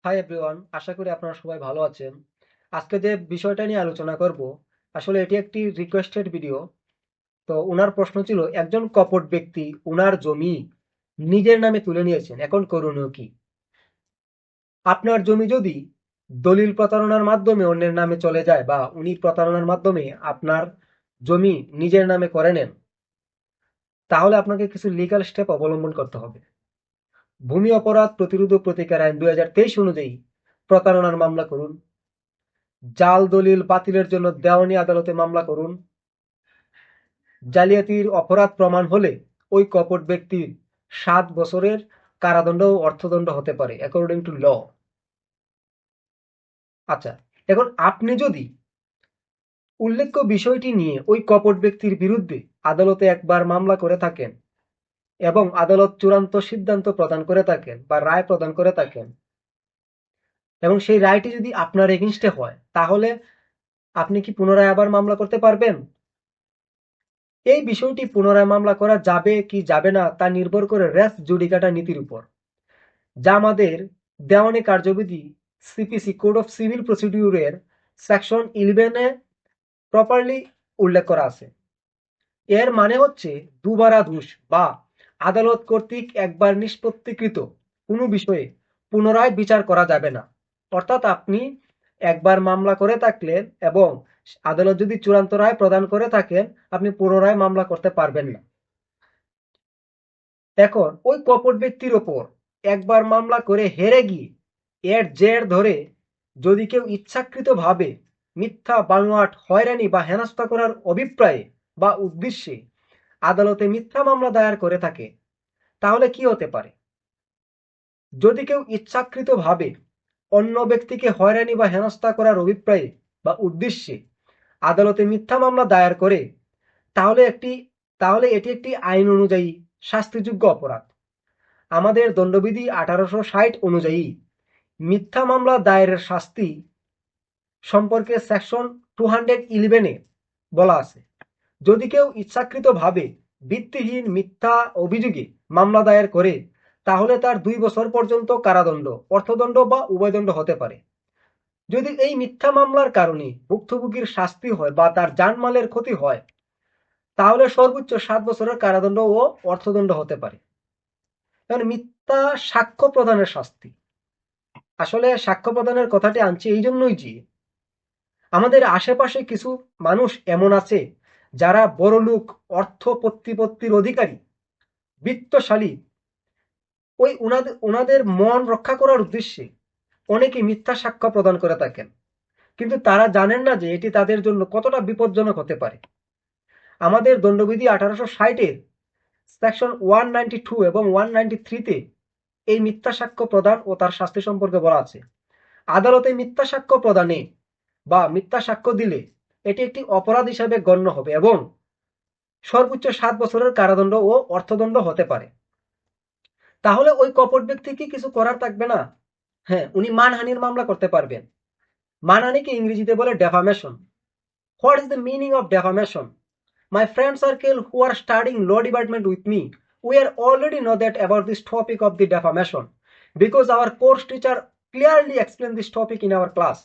Hi everyone, আশা করি আপনারা সবাই ভালো আছেন। আজকে যে বিষয়টা নিয়ে আলোচনা করব, আসলে এটি একটি রিকোয়েস্টেড ভিডিও। তো উনার প্রশ্ন ছিল, একজন কপট ব্যক্তি উনার জমি নিজের নামে তুলে নিয়েছেন, এখন করণীয় কি? আপনার জমি যদি দলিল প্রতারণার মাধ্যমে অন্যের নামে চলে যায় বা উনি প্রতারণার মাধ্যমে আপনার জমি নিজের নামে করে নেন, তাহলে আপনাকে কিছু লিগ্যাল স্টেপ অবলম্বন করতে হবে। ভূমি অপরাধ প্রতিরোধ ও প্রতিকার আইন 2023 অনুযায়ী প্রতারণার মামলা করুন, জাল দলিল বাতিলের জন্য দেওয়ানি আদালতে মামলা করুন। জালিয়াতির অপরাধ প্রমাণ হলে ওই কপট ব্যক্তির 7 বছরের কারাদণ্ড ও অর্থদণ্ড হতে পারে অ্যাকর্ডিং টু ল। আচ্ছা, এখন আপনি যদি উল্লেখ্য বিষয়টি নিয়ে ওই কপট ব্যক্তির বিরুদ্ধে আদালতে একবার মামলা করে থাকেন এবং আদালত চূড়ান্ত সিদ্ধান্ত প্রদান করে থাকেন বা রায় প্রদান করে থাকেন এবং সেই রায়টি যদি আপনার এগেইনস্টে হয়, তাহলে আপনি কি পুনরায় আবার মামলা করতে পারবেন? এই বিষয়টি পুনরায় মামলা করা যাবে কি যাবে না তা নির্ভর করে রেস জুডিকাটা নীতির উপর, যা আমাদের দেওয়ানি কার্যবিধি সিপিসি কোড অফ সিভিল প্রসিডিউরের সেকশন 11-এ প্রপারলি উল্লেখ করা আছে। এর মানে হচ্ছে দুবারাধুষ বা আদালত কর্তৃক একবার নিষ্পত্তিকৃত কোনো বিষয়ে পুনরায় বিচার করা যাবে না। অর্থাৎ আপনি একবার মামলা করে থাকলেন এবং আদালত যদি চূড়ান্ত রায় প্রদান করে থাকেন, আপনি পুনরায় মামলা করতে পারবেন না। এখন ওই কপট ব্যক্তির ওপর একবার মামলা করে হেরে গিয়ে এর জের ধরে যদি কেউ ইচ্ছাকৃতভাবে মিথ্যা, বানোয়াট, হয়রানি বা হেনস্থা করার অভিপ্রায়ে বা উদ্দেশ্যে আদালতে মিথ্যা মামলা দায়ের করে থাকে, তাহলে কি হতে পারে? যদি কেউ ইচ্ছাকৃতভাবে অন্য ব্যক্তিকে হয়রানি বা হেনস্থা করার অভিপ্রায়ে বা উদ্দেশ্যে আদালতে মিথ্যা মামলা দায়ের করে, তাহলে এটি একটি আইন অনুযায়ী শাস্তিযোগ্য অপরাধ। আমাদের দণ্ডবিধি 1860 অনুযায়ী মিথ্যা মামলা দায়েরের শাস্তি সম্পর্কে সেকশন 211-এ বলা আছে, যদি কেউ ইচ্ছাকৃতভাবে ভিত্তিহীন মিথ্যা অভিযোগে মামলা দায়ের করে, তাহলে তার 2 বছর পর্যন্ত কারাদণ্ড, অর্থদণ্ড বা উভয়দণ্ড হতে পারে। যদি এই মিথ্যা মামলার কারণে ভুক্তভোগীর শাস্তি হয় বা তার জানমালের ক্ষতি হয়, তাহলে সর্বোচ্চ 7 বছরের কারাদণ্ড ও অর্থদণ্ড হতে পারে। এখন মিথ্যা সাক্ষ্য প্রদানের শাস্তি। আসলে সাক্ষ্য প্রদানের কথাটি আনছি এই জন্যই যে আমাদের আশেপাশে কিছু মানুষ এমন আছে যারা বড়লোক, অর্থ প্রতিপত্তির অধিকারী, বিত্তশালী, ওই ওনাদের মন রক্ষা করার উদ্দেশ্যে অনেকে মিথ্যা সাক্ষ্য প্রদান করে থাকেন, কিন্তু তারা জানেন না যে এটি তাদের জন্য কতটা বিপজ্জনক হতে পারে। আমাদের দণ্ডবিধি 1860-এর সেকশন 192 এবং 193-তে এই মিথ্যা সাক্ষ্য প্রদান ও তার শাস্তি সম্পর্কে বলা আছে। আদালতে মিথ্যা সাক্ষ্য প্রদানে বা মিথ্যা সাক্ষ্য দিলে এটি একটি অপরাধ হিসাবে গণ্য হবে এবং সর্বোচ্চ 7 বছরের কারাদণ্ড ও অর্থদণ্ড হতে পারে। তাহলে ওই কপট ব্যক্তি কি কিছু করার থাকবে না? হ্যাঁ, উনি মানহানির মামলা করতে পারবেন। মানহানিকে ইংরেজিতে বলে defamation. What is the meaning of defamation? My friend circle who are studying law department with me, we are already know that about this topic of the defamation because our course teacher clearly explained this topic in our class.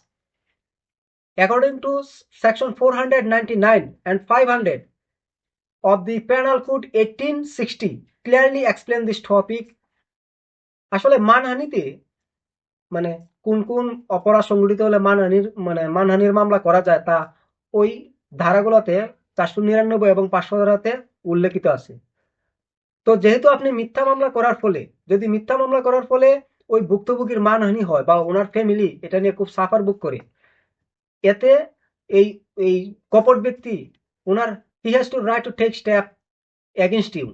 According to section 499 and 500 of the Penal Code 1860 clearly explain this topic. আসলে মানহানিতে মানে কোন কোন অপরাধ সংঘটিত হলে মানহানির মামলা করা যায় তা ওই ধারাগুলোতে 499 এবং 500 ধারাতে উল্লেখিত আছে। তো যেহেতু আপনি মিথ্যা মামলা করার ফলে ওই ভুক্তভোগীর মানহানি হয় বা ওনার ফ্যামিলি এটা নিয়ে খুব সাফার বুক করে, এতে এই এই কপট ব্যক্তি owner he has to right to take step against you.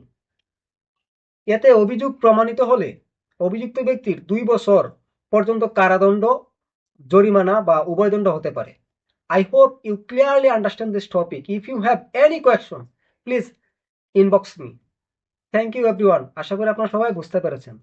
এতে অভিযোগ প্রমাণিত হলে অভিযুক্ত ব্যক্তির 2 বছর পর্যন্ত কারাদণ্ড, জরিমানা বা উভয়দণ্ড হতে পারে। I hope you clearly understand this topic. If you have any question, please inbox me. Thank you everyone. আশা করি আপনারা সবাই বুঝতে পেরেছেন।